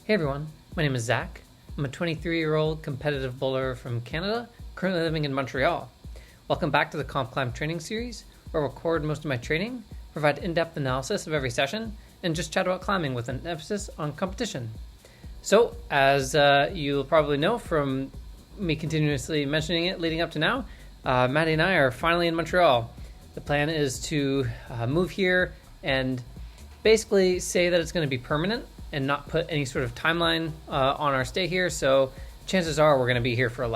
Hey everyone, my name is Zach. I'm a 23-year-old competitive bowler from Canada, currently living in Montreal. Welcome back to the COMPCLIMB training series, where I record most of my training, provide in-depth analysis of every session, and just chat about climbing with an emphasis on competition. So, as you'll probably know from me continuously mentioning it leading up to now, Maddie and I are finally in Montreal. The plan is to move here and basically say that it's going to be permanent and not put any sort of timeline on our stay here. So chances are we're going to be here for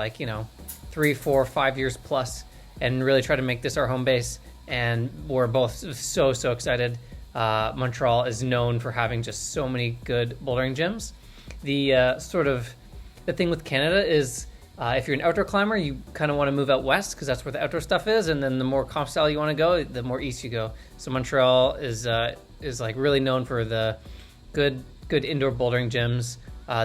3, 4, 5 years plus and really try to make this our home base. And we're both so excited. Montreal is known for having just so many good bouldering gyms. The thing with Canada is if you're an outdoor climber, you kind of want to move out west because that's where the outdoor stuff is. And then the more comp style you want to go, the more east you go. So Montreal is really known for the good indoor bouldering gyms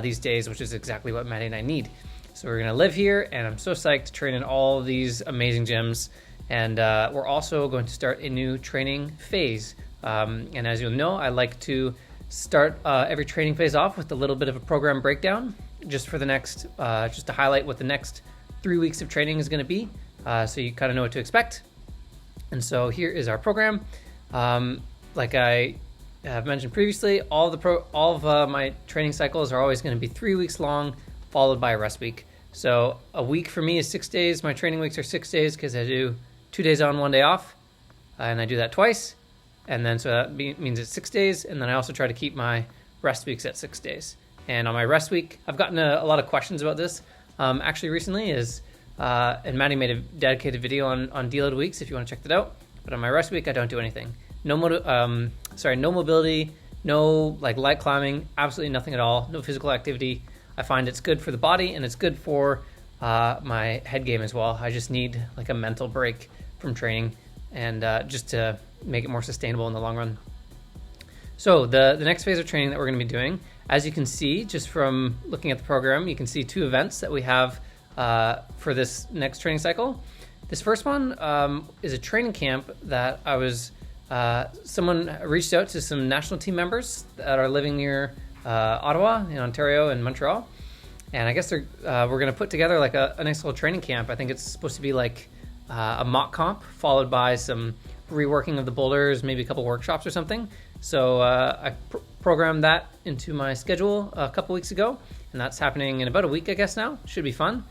these days, which is exactly what Maddie and I need. So we're going to live here, and I'm so psyched to train in all of these amazing gyms. And we're also going to start a new training phase. And as you'll know, I like to start every training phase off with a little bit of a program breakdown, just for the next, just to highlight what the next 3 weeks of training is going to be, so you kind of know what to expect. And so here is our program. Like I have mentioned previously, all of my training cycles are always going to be 3 weeks long, followed by a rest week. So a week for me is 6 days. My training weeks are 6 days because I do 2 days on, 1 day off, and I do that twice. And then so that means it's 6 days. And then I also try to keep my rest weeks at 6 days. And on my rest week, I've gotten a lot of questions about this. Actually, recently and Maddie made a dedicated video on deload weeks if you want to check that out. But on my rest week, I don't do anything. No mobility, no light climbing, absolutely nothing at all, no physical activity. I find it's good for the body and it's good for my head game as well. I just need a mental break from training and just to make it more sustainable in the long run. So the next phase of training that we're going to be doing, as you can see just from looking at the program, you can see 2 events that we have for this next training cycle. This first one is a training camp that I was someone reached out to some national team members that are living near Ottawa in Ontario and Montreal, and I guess we're going to put together a nice little training camp. I think it's supposed to be a mock comp followed by some reworking of the boulders, maybe a couple workshops or something. So I programmed that into my schedule a couple weeks ago, and that's happening in about a week, I guess now. Should be fun.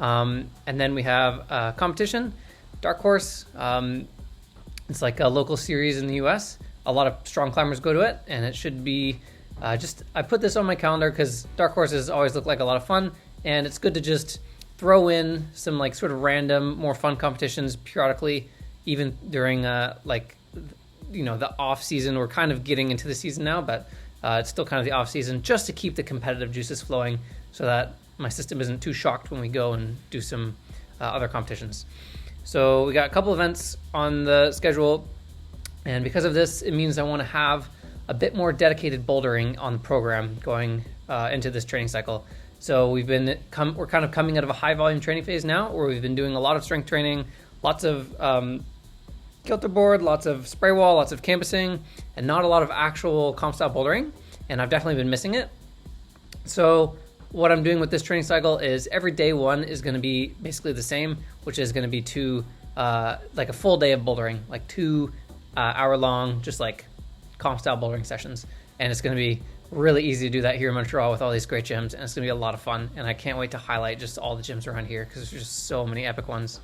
And then we have a competition, Dark Horse. It's like a local series in the US. A lot of strong climbers go to it, and it should be I put this on my calendar because Dark Horses always look like a lot of fun, and it's good to just throw in some sort of random, more fun competitions periodically, even during the off season. We're kind of getting into the season now, but it's still kind of the off season, just to keep the competitive juices flowing so that my system isn't too shocked when we go and do some other competitions. So we got a couple events on the schedule, and because of this, it means I want to have a bit more dedicated bouldering on the program going into this training cycle. So we're kind of coming out of a high volume training phase now, where we've been doing a lot of strength training, lots of Kilter board, lots of spray wall, lots of campusing, and not a lot of actual comp style bouldering, and I've definitely been missing it. So what I'm doing with this training cycle is every day one is going to be basically the same, which is going to be a full day of bouldering, 2 hour long, just comp style bouldering sessions. And it's going to be really easy to do that here in Montreal with all these great gyms, and it's going to be a lot of fun. And I can't wait to highlight just all the gyms around here because there's just so many epic ones.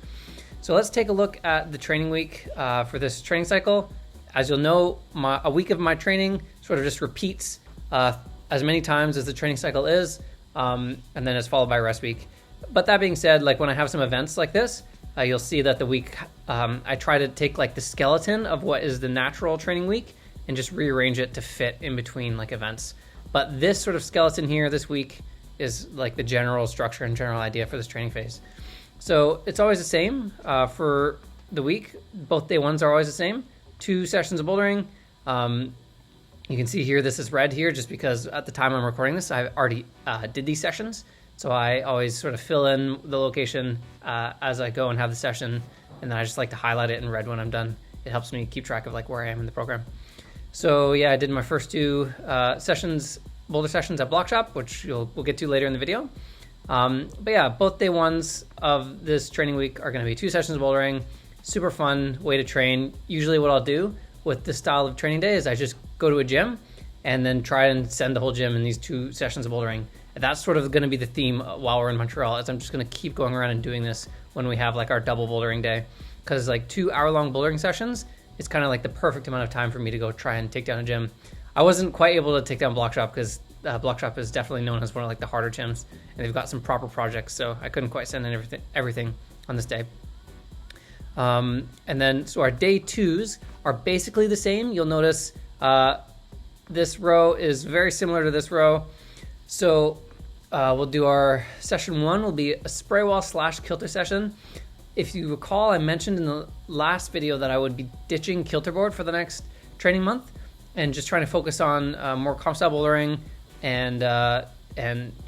So let's take a look at the training week for this training cycle. As you'll know, a week of my training sort of just repeats as many times as the training cycle is. And then it's followed by rest week. But that being said, when I have some events like this, you'll see that the week, I try to take the skeleton of what is the natural training week and just rearrange it to fit in between events. But this sort of skeleton here this week is the general structure and general idea for this training phase. So it's always the same for the week. Both day ones are always the same. 2 sessions of bouldering. You can see here, this is red here just because at the time I'm recording this, I already did these sessions. So I always sort of fill in the location as I go and have the session, and then I just like to highlight it in red when I'm done. It helps me keep track of where I am in the program. So yeah, I did my first 2 sessions Boulder sessions at BLOC SHOP, which we'll get to later in the video. But yeah, both day ones of this training week are going to be 2 sessions of bouldering. Super fun way to train. Usually what I'll do with this style of training day is I just go to a gym and then try and send the whole gym in these 2 sessions of bouldering. And that's sort of going to be the theme while we're in Montreal, is I'm just going to keep going around and doing this when we have like our double bouldering day. Because like 2 hour-long bouldering sessions is kind of like the perfect amount of time for me to go try and take down a gym. I wasn't quite able to take down BLOC SHOP because BLOC SHOP is definitely known as one of like the harder gyms, and they've got some proper projects, so I couldn't quite send in everything on this day. And then, so our day 2s are basically the same. You'll notice this row is very similar to this row. So we'll do our session 1 will be a spray wall / kilter session. If you recall, I mentioned in the last video that I would be ditching kilter board for the next training month and just trying to focus on more comp style bouldering and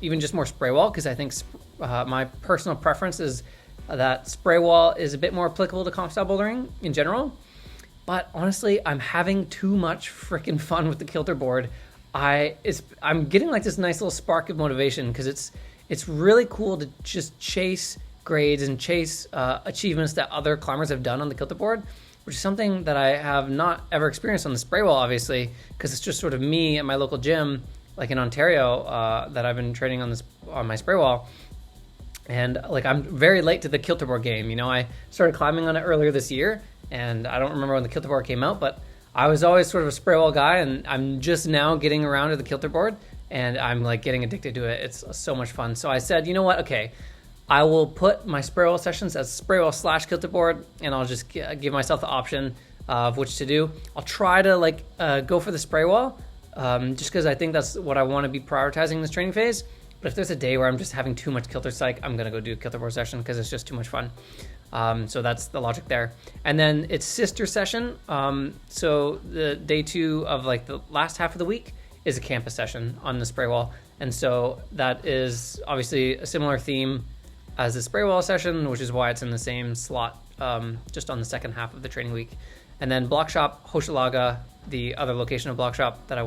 even just more spray wall, because I think my personal preference is that spray wall is a bit more applicable to comp style bouldering in general. But honestly, I'm having too much freaking fun with the kilter board. I'm getting like this nice little spark of motivation, because it's really cool to just chase grades and chase achievements that other climbers have done on the kilter board, which is something that I have not ever experienced on the spray wall, obviously, because it's just sort of me at my local gym, like in Ontario, that I've been training on my spray wall. And like, I'm very late to the kilter board game. You know, I started climbing on it earlier this year, and I don't remember when the kilter board came out, but I was always sort of a spray wall guy, and I'm just now getting around to the kilter board, and I'm like getting addicted to it. It's so much fun. So I said, you know what? Okay, I will put my spray wall sessions as spray wall / kilter board, and I'll just give myself the option of which to do. I'll try to like go for the spray wall, just because I think that's what I want to be prioritizing this training phase. But if there's a day where I'm just having too much kilter psych, I'm going to go do a kilter board session because it's just too much fun. So that's the logic there. And then it's sister session. So the day 2 of like the last half of the week is a campus session on the spray wall. And so that is obviously a similar theme as the spray wall session, which is why it's in the same slot, just on the second half of the training week. And then BLOC SHOP, Hochelaga, the other location of BLOC SHOP that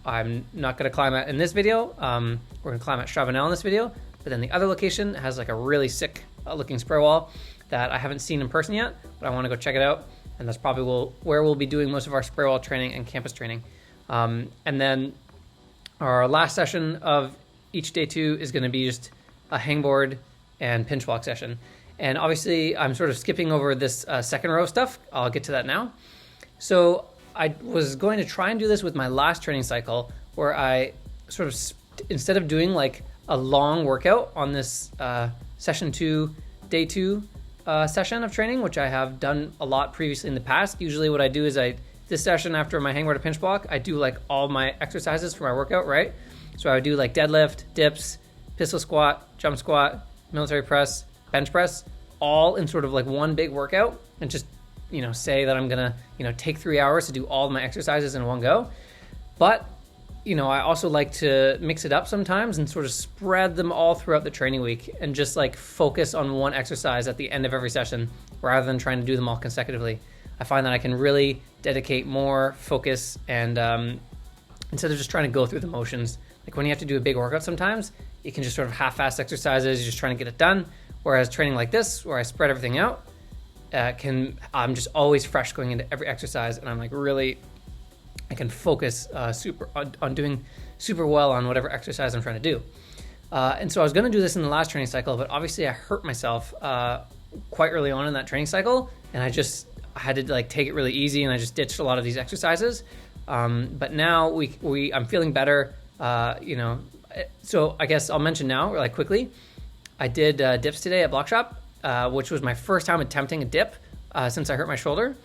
I'm not going to climb at in this video. We're going to climb at Chavanel in this video, but then the other location has like a really sick looking spray wall that I haven't seen in person yet, but I want to go check it out. And that's probably where we'll be doing most of our spray wall training and campus training. And then our last session of each day 2 is going to be just a hangboard and pinch block session. And obviously I'm sort of skipping over this second row stuff. I'll get to that now. So I was going to try and do this with my last training cycle, where I sort of, instead of doing like a long workout on this session 2, day 2 session of training, which I have done a lot previously in the past. Usually what I do is this session after my hangboard or pinch block, I do like all my exercises for my workout, right? So I would do like deadlift, dips, pistol squat, jump squat, military press, bench press, all in sort of like one big workout, and just, you know, say that I'm gonna, you know, take 3 hours to do all of my exercises in one go. But, you know, I also like to mix it up sometimes and sort of spread them all throughout the training week and just like focus on one exercise at the end of every session rather than trying to do them all consecutively. I find that I can really dedicate more focus and instead of just trying to go through the motions. Like when you have to do a big workout sometimes, you can just sort of half-ass exercises, you're just trying to get it done. Whereas training like this, where I spread everything out, I'm just always fresh going into every exercise, and I'm like really, I can focus on doing super well on whatever exercise I'm trying to do. And so I was going to do this in the last training cycle, but obviously I hurt myself quite early on in that training cycle, and I had to like take it really easy, and I just ditched a lot of these exercises. But now I'm feeling better. You know, so I guess I'll mention now, like quickly, I did dips today at BLOC SHOP, which was my first time attempting a dip since I hurt my shoulder.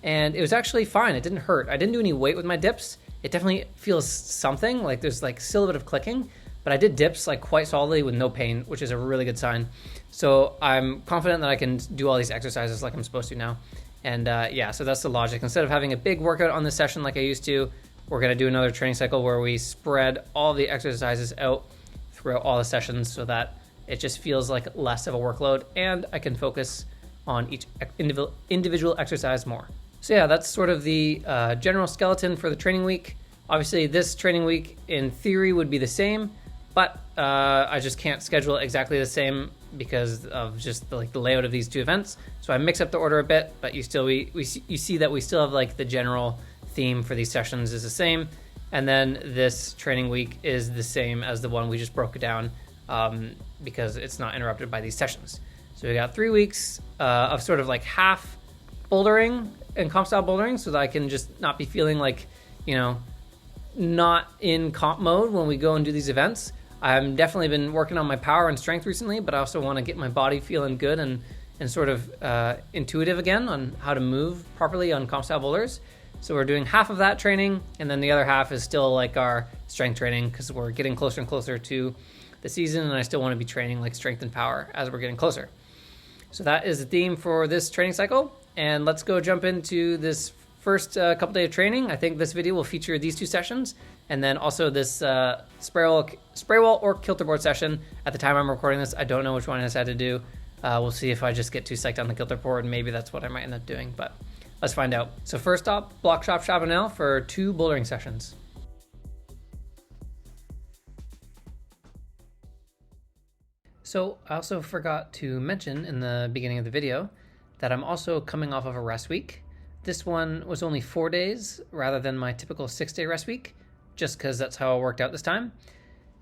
And it was actually fine. It didn't hurt. I didn't do any weight with my dips. It definitely feels something, like there's like still a bit of clicking, but I did dips like quite solidly with no pain, which is a really good sign. So I'm confident that I can do all these exercises like I'm supposed to now. And yeah, so that's the logic. Instead of having a big workout on this session like I used to, we're going to do another training cycle where we spread all the exercises out throughout all the sessions so that it just feels like less of a workload and I can focus on each individual exercise more. So yeah, that's sort of the general skeleton for the training week. Obviously, this training week in theory would be the same, but I just can't schedule it exactly the same because of just the layout of these two events. So I mix up the order a bit, but you see that we still have like the general theme for these sessions is the same. And then this training week is the same as the one we just broke it down because it's not interrupted by these sessions. So we got 3 weeks of sort of like half bouldering and comp style bouldering so that I can just not be feeling like, you know, not in comp mode when we go and do these events. I've definitely been working on my power and strength recently, but I also want to get my body feeling good and sort of intuitive again on how to move properly on comp style boulders. So we're doing half of that training, and then the other half is still like our strength training because we're getting closer and closer to the season, and I still want to be training like strength and power as we're getting closer. So that is the theme for this training cycle, and let's go jump into this first couple days of training. I think this video will feature these 2 sessions, and then also this spray wall or kilter board session. At the time I'm recording this, I don't know which one I decided to do. We'll see if I just get too psyched on the kilter board, maybe that's what I might end up doing, but let's find out. So first up, BLOC SHOP Chabanel for 2 bouldering sessions. So I also forgot to mention in the beginning of the video that I'm also coming off of a rest week. This one was only 4 days rather than my typical 6-day rest week, just because that's how it worked out this time.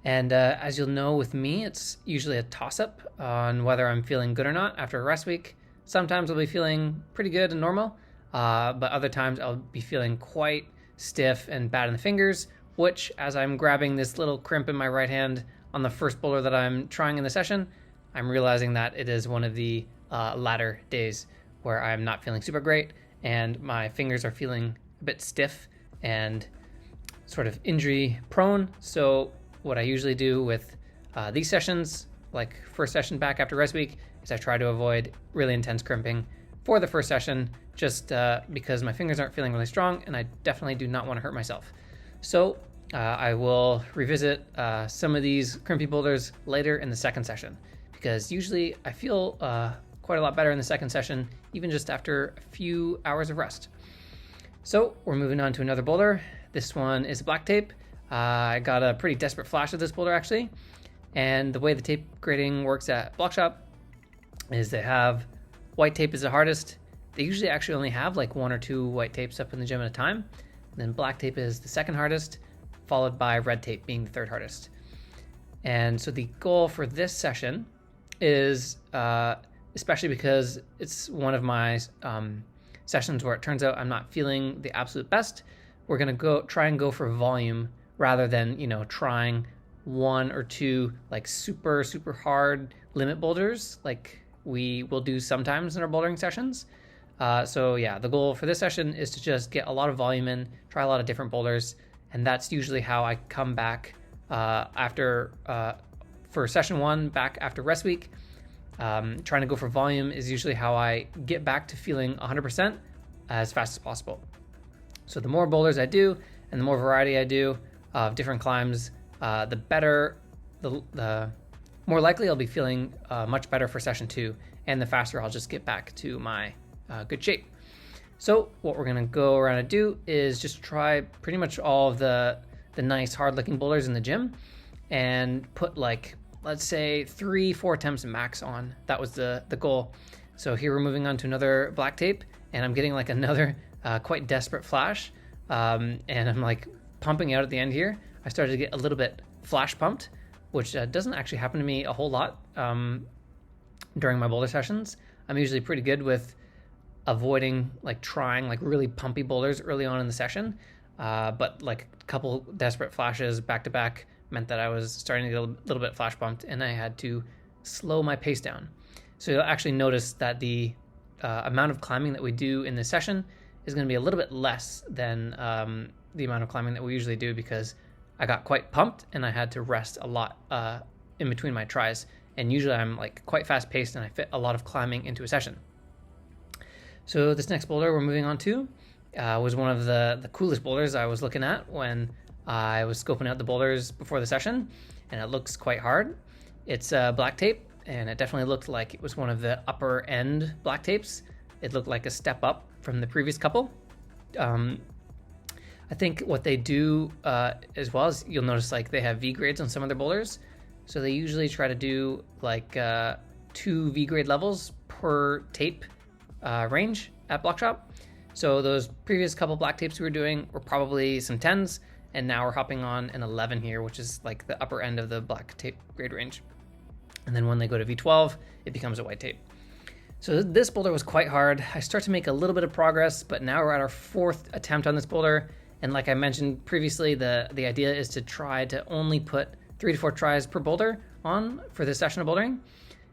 And as you'll know with me, it's usually a toss-up on whether I'm feeling good or not after a rest week. Sometimes I'll be feeling pretty good and normal, but other times I'll be feeling quite stiff and bad in the fingers, which as I'm grabbing this little crimp in my right hand on the first boulder that I'm trying in the session, I'm realizing that it is one of the latter days where I'm not feeling super great and my fingers are feeling a bit stiff and sort of injury prone. So what I usually do with these sessions, like first session back after rest week, is I try to avoid really intense crimping for the first session, just because my fingers aren't feeling really strong and I definitely do not want to hurt myself. So I will revisit some of these crimpy boulders later in the second session, because usually I feel quite a lot better in the second session, even just after a few hours of rest. So we're moving on to another boulder. This one is black tape. I got a pretty desperate flash of this boulder actually, and the way the tape grading works at BLOC SHOP is they have white tape is the hardest. They usually actually only have like 1 or 2 white tapes up in the gym at a time. And then black tape is the second hardest, followed by red tape being the third hardest. And so the goal for this session is, especially because it's one of my sessions where it turns out I'm not feeling the absolute best, we're gonna try and go for volume rather than, you know, trying 1 or 2 like super hard limit boulders like we will do sometimes in our bouldering sessions. So yeah, the goal for this session is to just get a lot of volume in, try a lot of different boulders, and that's usually how I come back for session 1 back after rest week. Trying to go for volume is usually how I get back to feeling 100% as fast as possible. So the more boulders I do and the more variety I do of different climbs, the better, the more likely I'll be feeling much better for session 2, and the faster I'll just get back to my good shape. So what we're gonna go around and do is just try pretty much all of the nice hard looking boulders in the gym and put like, let's say 3-4 attempts max on. That was the goal. So here we're moving on to another black tape, and I'm getting like another quite desperate flash, and I'm like pumping out at the end here. I started to get a little bit flash pumped, which doesn't actually happen to me a whole lot during my boulder sessions. I'm usually pretty good with avoiding like trying like really pumpy boulders early on in the session, but like a couple desperate flashes back to back meant that I was starting to get a little bit flash pumped, and I had to slow my pace down. So you'll actually notice that the amount of climbing that we do in this session is going to be a little bit less than the amount of climbing that we usually do, because I got quite pumped and I had to rest a lot in between my tries. And usually I'm like quite fast paced and I fit a lot of climbing into a session. So this next boulder we're moving on to was one of the coolest boulders I was looking at when I was scoping out the boulders before the session, and it looks quite hard. It's black tape, and it definitely looked like it was one of the upper end black tapes. It looked like a step up from the previous couple. I I think what they do as well is you'll notice like they have V grades on some of their boulders. So they usually try to do like 2 V grade levels per tape range at BLOC SHOP. So those previous couple black tapes we were doing were probably some 10s, and now we're hopping on an 11 here, which is like the upper end of the black tape grade range. And then when they go to V12, it becomes a white tape. So this boulder was quite hard. I start to make a little bit of progress, but now we're at our 4th attempt on this boulder. And like I mentioned previously, the idea is to try to only put 3 to 4 tries per boulder on for this session of bouldering.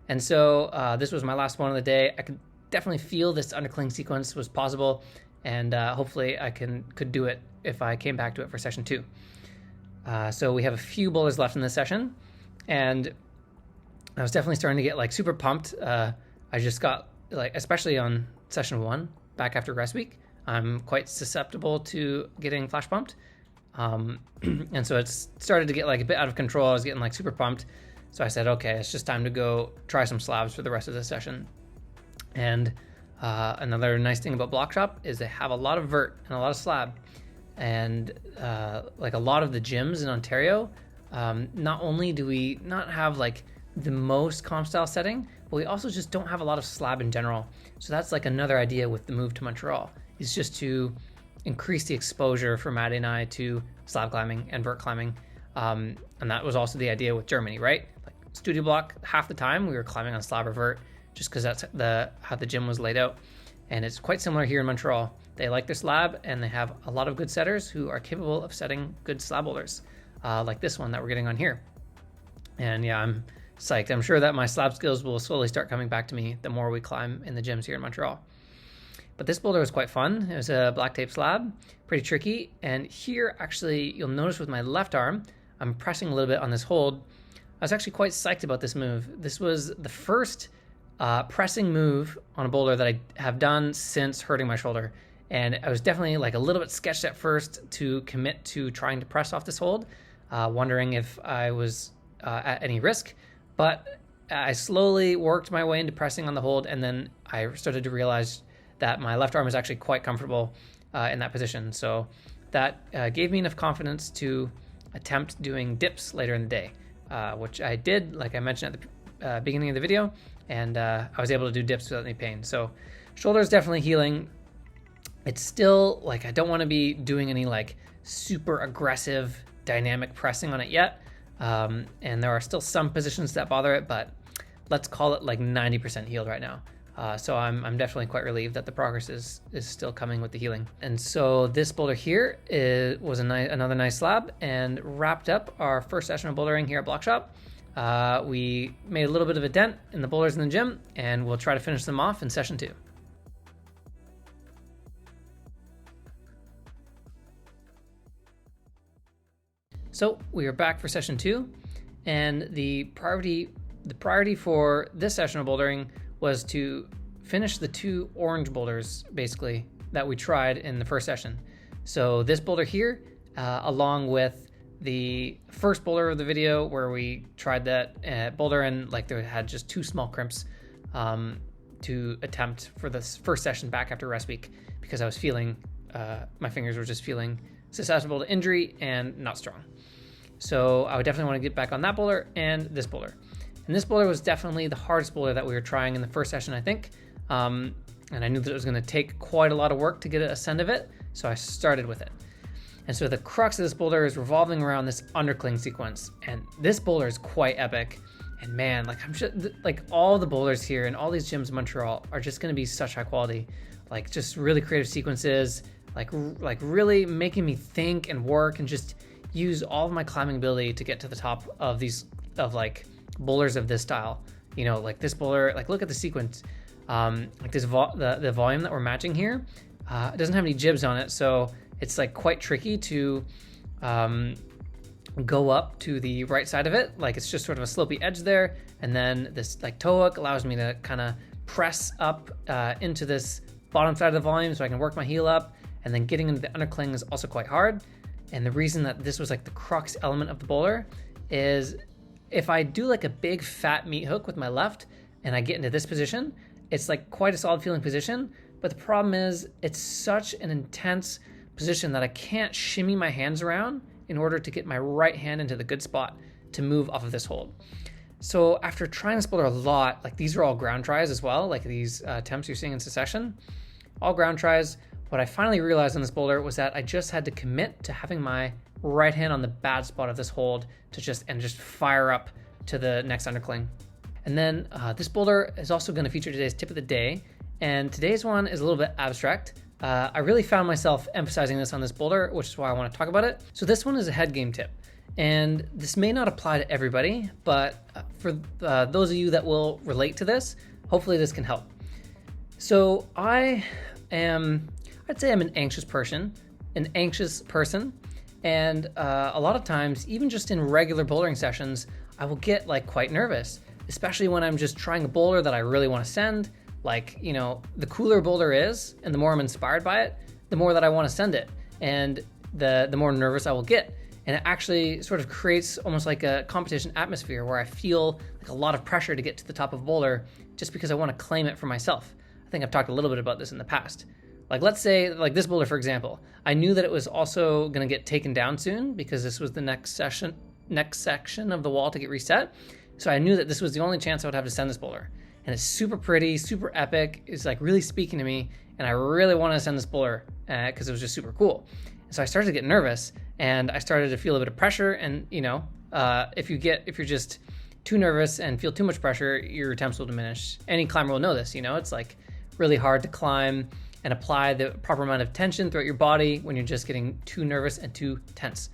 And so this was my last one of the day. I could definitely feel this undercling sequence was possible, and hopefully I could do it if I came back to it for session 2. So we have a few boulders left in this session, and I was definitely starting to get like super pumped. I just got like, especially on session 1 back after rest week, I'm quite susceptible to getting flash pumped. And so it started to get like a bit out of control. I was getting like super pumped. So I said, okay, it's just time to go try some slabs for the rest of the session. And another nice thing about BLOC SHOP is they have a lot of vert and a lot of slab. And like a lot of the gyms in Ontario, not only do we not have like the most comp style setting, but we also just don't have a lot of slab in general. So that's like another idea with the move to Montreal, is just to increase the exposure for Maddie and I to slab climbing and vert climbing. And that was also the idea with Germany, right? Like studio block, half the time we were climbing on slab or vert, just because that's how the gym was laid out. And it's quite similar here in Montreal. They like their slab, and they have a lot of good setters who are capable of setting good slab boulders, like this one that we're getting on here. And yeah, I'm psyched. I'm sure that my slab skills will slowly start coming back to me the more we climb in the gyms here in Montreal. But this boulder was quite fun. It was a black tape slab, pretty tricky. And here, actually, you'll notice with my left arm, I'm pressing a little bit on this hold. I was actually quite psyched about this move. This was the first pressing move on a boulder that I have done since hurting my shoulder. And I was definitely like a little bit sketched at first to commit to trying to press off this hold, wondering if I was at any risk. But I slowly worked my way into pressing on the hold, and then I started to realize that my left arm is actually quite comfortable in that position. So that gave me enough confidence to attempt doing dips later in the day, which I did, like I mentioned at the beginning of the video, and I was able to do dips without any pain. So shoulder is definitely healing. It's still like I don't want to be doing any like super aggressive dynamic pressing on it yet. And there are still some positions that bother it, but let's call it like 90% healed right now. So I'm definitely quite relieved that the progress is still coming with the healing. And so this boulder here was another nice slab, and wrapped up our first session of bouldering here at BLOC SHOP. We made a little bit of a dent in the boulders in the gym, and we'll try to finish them off in session 2. So we are back for session 2, and the priority for this session of bouldering was to finish the 2 orange boulders, basically, that we tried in the first session. So this boulder here, along with the first boulder of the video where we tried that boulder and like they had just 2 small crimps to attempt for this first session back after rest week, because I was feeling, my fingers were just feeling susceptible to injury and not strong. So I would definitely want to get back on that boulder and this boulder. And this boulder was definitely the hardest boulder that we were trying in the first session, I think. And I knew that it was going to take quite a lot of work to get a ascend of it, so I started with it. And so the crux of this boulder is revolving around this undercling sequence. And this boulder is quite epic. And man, like I'm just like all the boulders here and all these gyms in Montreal are just going to be such high quality, like just really creative sequences, like really making me think and work and just use all of my climbing ability to get to the top of these like boulders of this style. You know, like this boulder, like look at the sequence, like this the volume that we're matching here, it doesn't have any jibs on it, so it's like quite tricky to go up to the right side of it. Like it's just sort of a slopey edge there, and then this like toe hook allows me to kind of press up into this bottom side of the volume so I can work my heel up, and then getting into the undercling is also quite hard. And the reason that this was like the crux element of the boulder is if I do like a big fat meat hook with my left and I get into this position, it's like quite a solid feeling position. But the problem is it's such an intense position that I can't shimmy my hands around in order to get my right hand into the good spot to move off of this hold. So after trying this boulder a lot, like these are all ground tries as well, like these attempts you're seeing in succession, all ground tries. What I finally realized on this boulder was that I just had to commit to having my right hand on the bad spot of this hold to just fire up to the next undercling. And then this boulder is also going to feature today's tip of the day. And today's one is a little bit abstract. I really found myself emphasizing this on this boulder, which is why I want to talk about it. So this one is a head game tip. And this may not apply to everybody, but for those of you that will relate to this, hopefully this can help. So I'd say I'm an anxious person, and a lot of times, even just in regular bouldering sessions, I will get like quite nervous, especially when I'm just trying a boulder that I really want to send. Like, you know, the cooler a boulder is, and the more I'm inspired by it, the more that I want to send it, and the more nervous I will get. And it actually sort of creates almost like a competition atmosphere where I feel like a lot of pressure to get to the top of a boulder just because I want to claim it for myself. I think I've talked a little bit about this in the past. Like, let's say, like this boulder, for example, I knew that it was also going to get taken down soon because this was the next section of the wall to get reset. So I knew that this was the only chance I would have to send this boulder. And it's super pretty, super epic. It's like really speaking to me. And I really wanted to send this boulder because it was just super cool. So I started to get nervous and I started to feel a bit of pressure. And, you know, if you're just too nervous and feel too much pressure, your attempts will diminish. Any climber will know this, you know, it's like really hard to climb and apply the proper amount of tension throughout your body when you're just getting too nervous and too tense.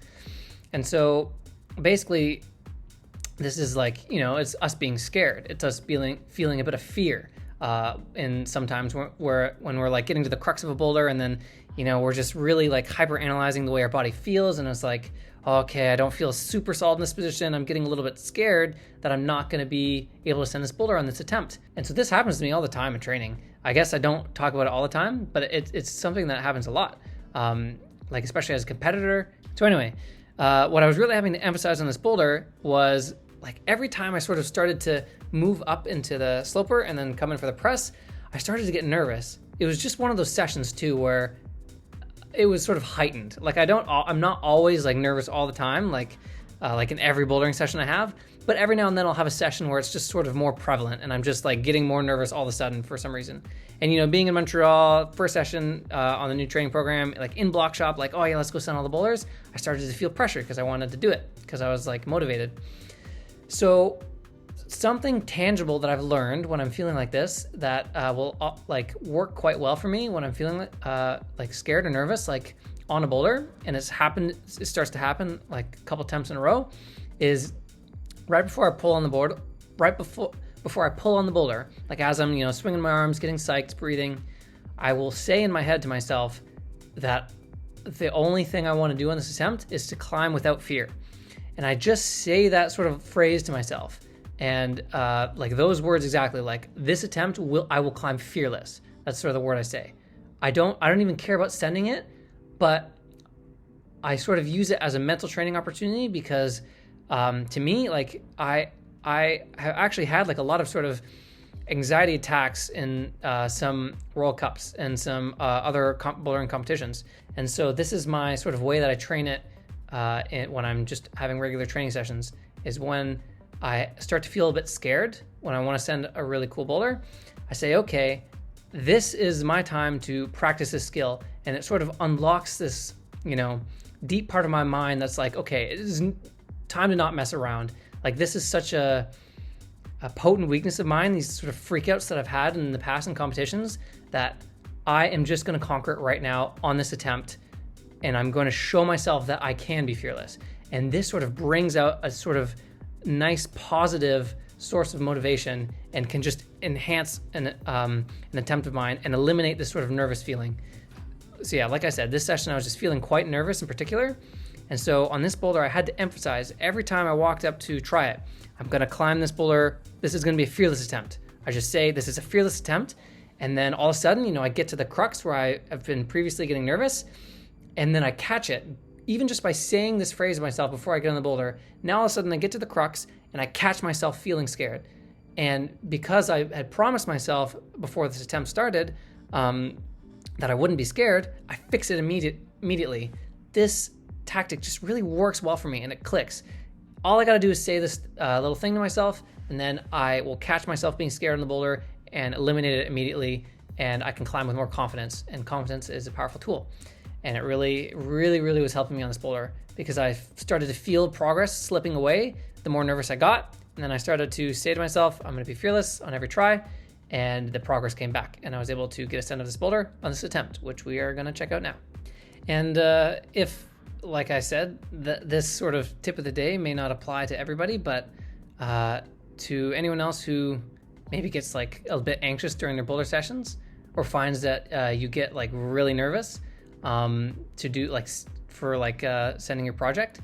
And so basically this is like, you know, it's us being scared. It's us feeling a bit of fear. And sometimes when we're like getting to the crux of a boulder and then, you know, we're just really like hyper analyzing the way our body feels. And it's like, okay, I don't feel super solid in this position. I'm getting a little bit scared that I'm not going to be able to send this boulder on this attempt. And so this happens to me all the time in training. I guess I don't talk about it all the time, but it's something that happens a lot, like especially as a competitor. So anyway, what I was really having to emphasize on this boulder was like every time I sort of started to move up into the sloper and then come in for the press, I started to get nervous. It was just one of those sessions too where it was sort of heightened. Like I'm not always like nervous all the time, like in every bouldering session I have, but every now and then I'll have a session where it's just sort of more prevalent and I'm just like getting more nervous all of a sudden for some reason. And you know, being in Montreal, first session on the new training program, like in BLOC SHOP, like, oh yeah, let's go send all the boulders. I started to feel pressure because I wanted to do it because I was like motivated. So something tangible that I've learned when I'm feeling like this that will like work quite well for me when I'm feeling like scared or nervous, like on a boulder, and it starts to happen like a couple attempts in a row, is right before I pull on the board, before I pull on the boulder, like as I'm, you know, swinging my arms, getting psyched, breathing, I will say in my head to myself that the only thing I want to do on this attempt is to climb without fear. And I just say that sort of phrase to myself. And like those words exactly, like this attempt I will climb fearless. That's sort of the word I say. I don't even care about sending it, but I sort of use it as a mental training opportunity because to me, like I have actually had like a lot of sort of anxiety attacks in some World Cups and some other bouldering competitions. And so this is my sort of way that I train it when I'm just having regular training sessions, is when I start to feel a bit scared when I want to send a really cool boulder. I say, okay, this is my time to practice this skill. And it sort of unlocks this, you know, deep part of my mind that's like, okay, it is time to not mess around. Like this is such a potent weakness of mine, these sort of freakouts that I've had in the past in competitions, that I am just going to conquer it right now on this attempt. And I'm going to show myself that I can be fearless. And this sort of brings out a sort of nice positive source of motivation and can just enhance an attempt of mine and eliminate this sort of nervous feeling. So yeah, like I said, this session I was just feeling quite nervous in particular. And so on this boulder, I had to emphasize every time I walked up to try it, I'm going to climb this boulder. This is going to be a fearless attempt. I just say this is a fearless attempt. And then all of a sudden, you know, I get to the crux where I have been previously getting nervous, and then I catch it. Even just by saying this phrase to myself before I get on the boulder, now all of a sudden I get to the crux and I catch myself feeling scared. And because I had promised myself before this attempt started that I wouldn't be scared, I fix it immediately, this tactic just really works well for me and it clicks. All I gotta do is say this little thing to myself, and then I will catch myself being scared on the boulder and eliminate it immediately, and I can climb with more confidence, and confidence is a powerful tool. And it really, really, really was helping me on this boulder because I started to feel progress slipping away the more nervous I got, and then I started to say to myself, I'm gonna be fearless on every try, and the progress came back, and I was able to get ascent of this boulder on this attempt, which we are gonna check out now. And if, like I said, this sort of tip of the day may not apply to everybody, but to anyone else who maybe gets like a bit anxious during their boulder sessions, or finds that you get like really nervous to do like for like sending your project,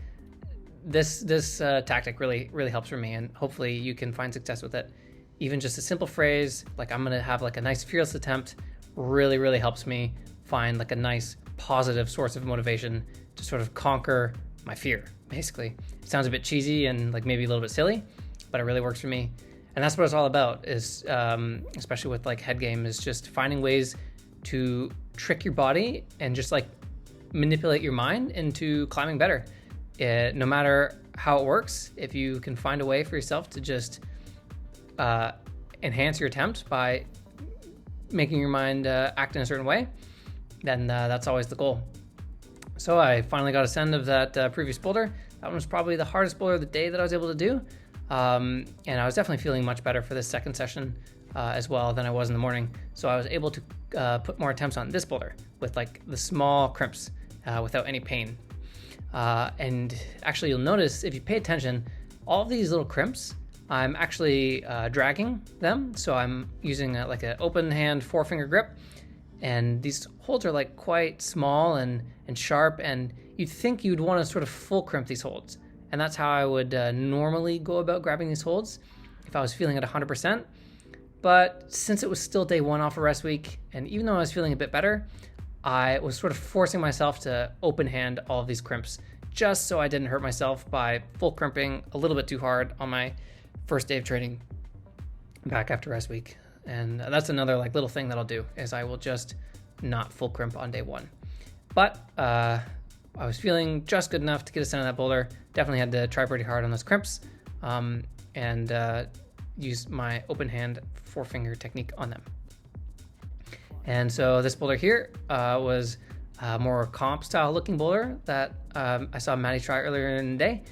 this tactic really helps for me, and hopefully you can find success with it. Even just a simple phrase like I'm gonna have like a nice fearless attempt really helps me find like a nice positive source of motivation to sort of conquer my fear. Basically, it sounds a bit cheesy and like maybe a little bit silly, but it really works for me. And that's what it's all about, is especially with like head game, is just finding ways to trick your body and just like manipulate your mind into climbing better. No matter how it works, if you can find a way for yourself to just enhance your attempt by making your mind act in a certain way, then that's always the goal. So I finally got ascend of that previous boulder. That one was probably the hardest boulder of the day that I was able to do. And I was definitely feeling much better for this second session as well than I was in the morning. So I was able to put more attempts on this boulder with like the small crimps without any pain. And actually you'll notice if you pay attention, all of these little crimps, I'm actually dragging them. So I'm using like an open hand 4-finger grip, and these holds are like quite small and sharp, and you'd think you'd want to sort of full crimp these holds. And that's how I would normally go about grabbing these holds if I was feeling at 100%. But since it was still day 1 off a rest week, and even though I was feeling a bit better, I was sort of forcing myself to open hand all of these crimps just so I didn't hurt myself by full crimping a little bit too hard on my first day of training back after rest week. And that's another like little thing that I'll do, is I will just not full crimp on day 1. But I was feeling just good enough to get ascent of that boulder. Definitely had to try pretty hard on those crimps and use my open hand 4-finger technique on them. And so this boulder here was a more comp style looking boulder that I saw Maddie try earlier in the day.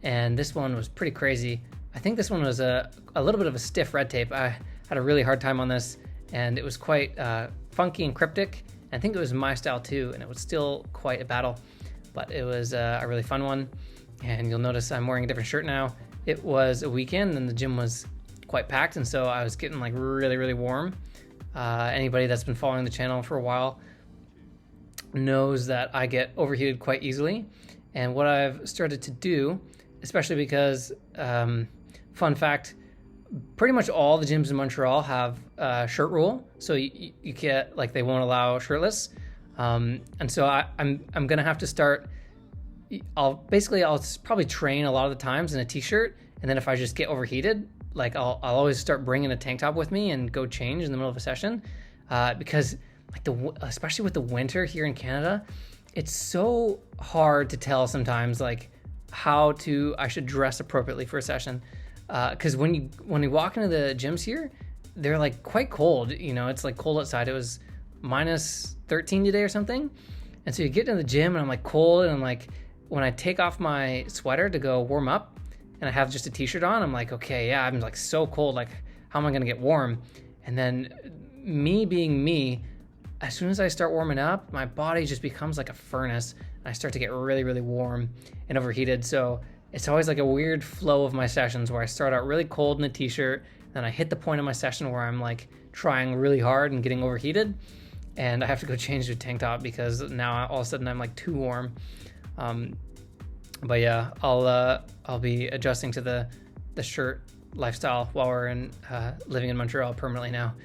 And this one was pretty crazy. I think this one was a little bit of a stiff red tape. I had a really hard time on this, and it was quite funky and cryptic. I think it was my style too, and it was still quite a battle, but it was a really fun one. And you'll notice I'm wearing a different shirt now. It was a weekend and the gym was quite packed, and so I was getting like really warm. Anybody that's been following the channel for a while knows that I get overheated quite easily. And what I've started to do, especially because, fun fact, pretty much all the gyms in Montreal have a shirt rule. So you can't, like, they won't allow shirtless. And so I'm going to have to start, I'll probably train a lot of the times in a t-shirt. And then if I just get overheated, like I'll always start bringing a tank top with me and go change in the middle of a session. Because like especially with the winter here in Canada, it's so hard to tell sometimes like how I should dress appropriately for a session. Because when you walk into the gyms here, they're like quite cold. You know, it's like cold outside. It was minus 13 today or something. And so you get into the gym and I'm like cold, and I'm like, when I take off my sweater to go warm up and I have just a t-shirt on, I'm like, okay, yeah, I'm like so cold. Like, how am I going to get warm? And then me being me, as soon as I start warming up, my body just becomes like a furnace. And I start to get really warm and overheated. So it's always like a weird flow of my sessions where I start out really cold in a t-shirt, then I hit the point of my session where I'm like trying really hard and getting overheated, and I have to go change to a tank top because now all of a sudden I'm like too warm. But yeah, I'll be adjusting to the shirt lifestyle while we're living in Montreal permanently now,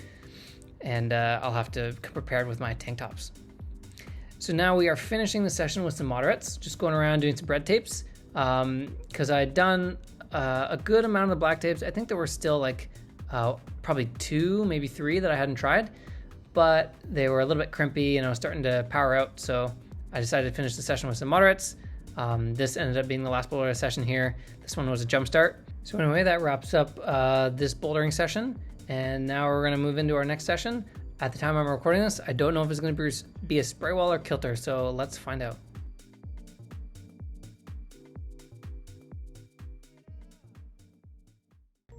and I'll have to come prepared with my tank tops. So now we are finishing the session with some moderates, just going around doing some bread tapes. Because I had done a good amount of the black tapes. I think there were still like probably 2, maybe 3 that I hadn't tried, but they were a little bit crimpy and I was starting to power out. So I decided to finish the session with some moderates. This ended up being the last boulder session here. This one was a jump start. So anyway, that wraps up this bouldering session. And now we're gonna move into our next session. At the time I'm recording this, I don't know if it's gonna be a spray wall or kilter, so let's find out.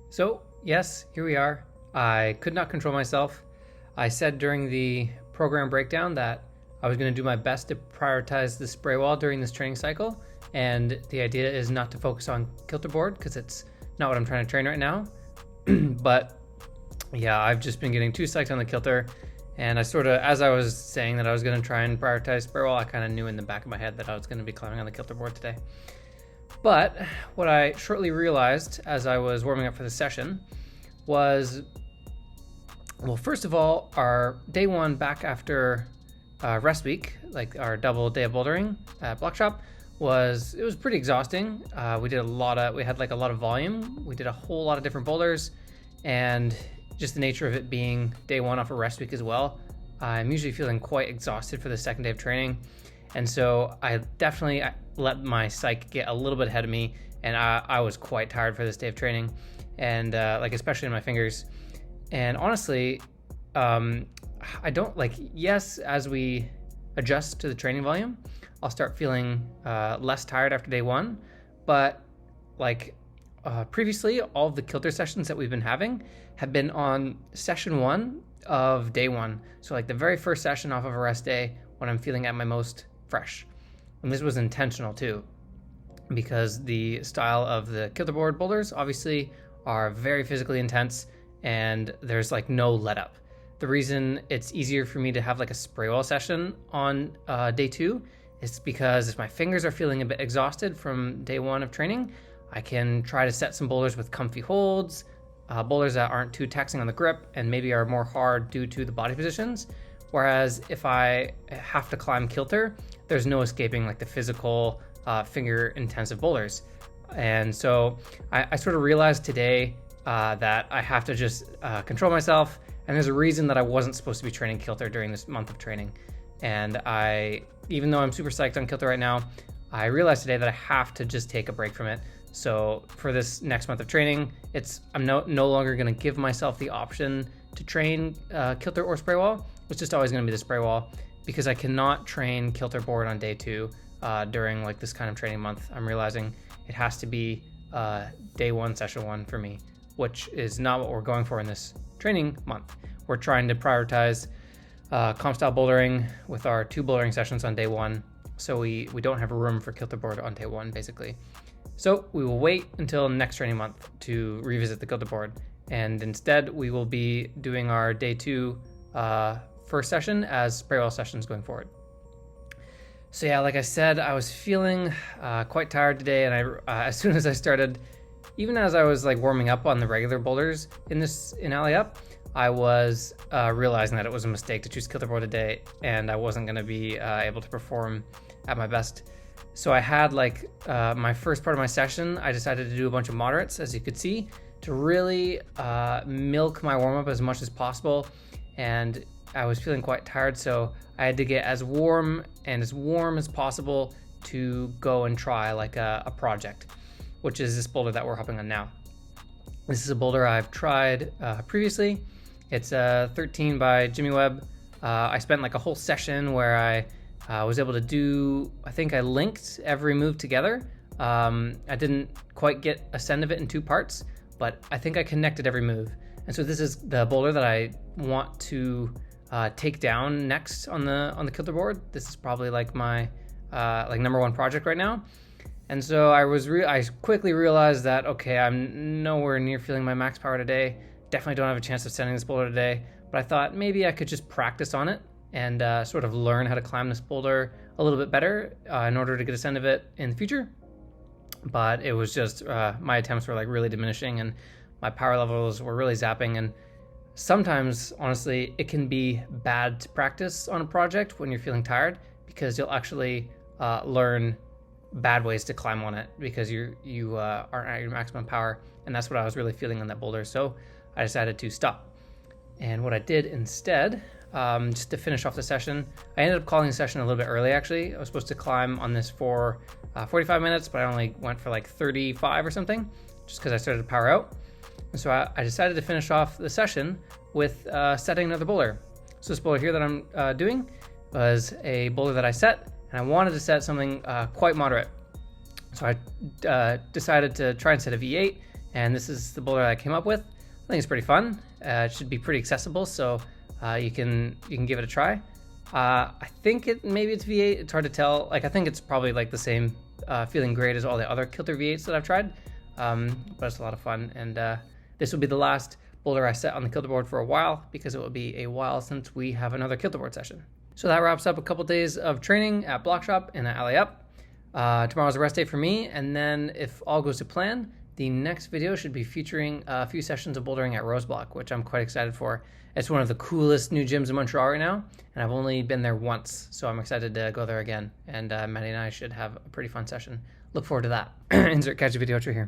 So yes, here we are. I could not control myself. I said during the program breakdown that I was going to do my best to prioritize the spray wall during this training cycle. And the idea is not to focus on kilter board because it's not what I'm trying to train right now. But yeah, I've just been getting too psyched on the kilter. And I sort of, as I was saying that I was going to try and prioritize spray wall, I kind of knew in the back of my head that I was going to be climbing on the kilter board today. But what I shortly realized as I was warming up for the session was, well, first of all, our day one back after rest week, like our double day of bouldering at BLOC SHOP, it was pretty exhausting. We had like a lot of volume. We did a whole lot of different boulders, and just the nature of it being day one off a rest week as well, I'm usually feeling quite exhausted for the second day of training. And so I definitely let my psyche get a little bit ahead of me, and I was quite tired for this day of training, and like especially in my fingers. And honestly, I don't yes, as we adjust to the training volume, I'll start feeling less tired after day one. But previously, all of the kilter sessions that we've been having have been on session one of day one. So like the very first session off of a rest day when I'm feeling at my most fresh. And this was intentional too, because the style of the kilter board boulders obviously are very physically intense, and there's like no let up. The reason it's easier for me to have like a spray wall session on day two is because if my fingers are feeling a bit exhausted from day one of training, I can try to set some boulders with comfy holds, boulders that aren't too taxing on the grip and maybe are more hard due to the body positions. Whereas if I have to climb kilter, there's no escaping like the physical finger intensive boulders. And so I sort of realized today that I have to just control myself. And there's a reason that I wasn't supposed to be training kilter during this month of training. And even though I'm super psyched on kilter right now, I realized today that I have to just take a break from it. So for this next month of training, I'm no longer going to give myself the option to train kilter or spray wall. It's just always going to be the spray wall, because I cannot train kilter board on day two during like this kind of training month. I'm realizing it has to be day one, session one for me, which is not what we're going for in this training month. We're trying to prioritize comp style bouldering with our 2 bouldering sessions on day one. So we don't have room for kilter board on day one, basically. So we will wait until next training month to revisit the kilter board. And instead we will be doing our day 2 first session as spray wall sessions going forward. So yeah, like I said, I was feeling quite tired today, and as soon as I started, even as I was like warming up on the regular boulders in Alley Up, I was realizing that it was a mistake to choose kilter board today, and I wasn't going to be able to perform at my best. So I had my first part of my session, I decided to do a bunch of moderates, as you could see, to really milk my warm up as much as possible. And I was feeling quite tired, so I had to get as warm as possible to go and try like a project, which is this boulder that we're hopping on now. This is a boulder I've tried previously. It's a 13 by GYMS. I spent like a whole session where I was able to do, I think I linked every move together. I didn't quite get a send of it in 2 parts, but I think I connected every move. And so this is the boulder that I want to take down next on the kilter board. This is probably like my number 1 project right now. And so I quickly realized that, okay, I'm nowhere near feeling my max power today. Definitely don't have a chance of sending this boulder today. But I thought maybe I could just practice on it and sort of learn how to climb this boulder a little bit better in order to get a send of it in the future. But it was just, my attempts were like really diminishing, and my power levels were really zapping. And sometimes, honestly, it can be bad to practice on a project when you're feeling tired, because you'll actually learn bad ways to climb on it because you aren't at your maximum power. And that's what I was really feeling on that boulder. So I decided to stop. And what I did instead just to finish off the session. I ended up calling the session a little bit early, actually. I was supposed to climb on this for 45 minutes, but I only went for like 35 or something, just because I started to power out. And so I decided to finish off the session with setting another boulder. So this boulder here that I'm doing was a boulder that I set, and I wanted to set something quite moderate. So I decided to try and set a V8, and this is the boulder that I came up with. I think it's pretty fun. It should be pretty accessible, so you can give it a try. I think maybe it's V8. It's hard to tell. Like, I think it's probably like the same feeling grade as all the other Kilter V8s that I've tried, but it's a lot of fun. And this will be the last boulder I set on the Kilter board for a while, because it will be a while since we have another Kilter board session. So that wraps up a couple days of training at BLOC SHOP and at Allez Up. Tomorrow's a rest day for me, and then if all goes to plan, the next video should be featuring a few sessions of bouldering at Roadblock, which I'm quite excited for. It's one of the coolest new gyms in Montreal right now, and I've only been there once, so I'm excited to go there again. And Maddie and I should have a pretty fun session. Look forward to that. Insert catchy video outro here.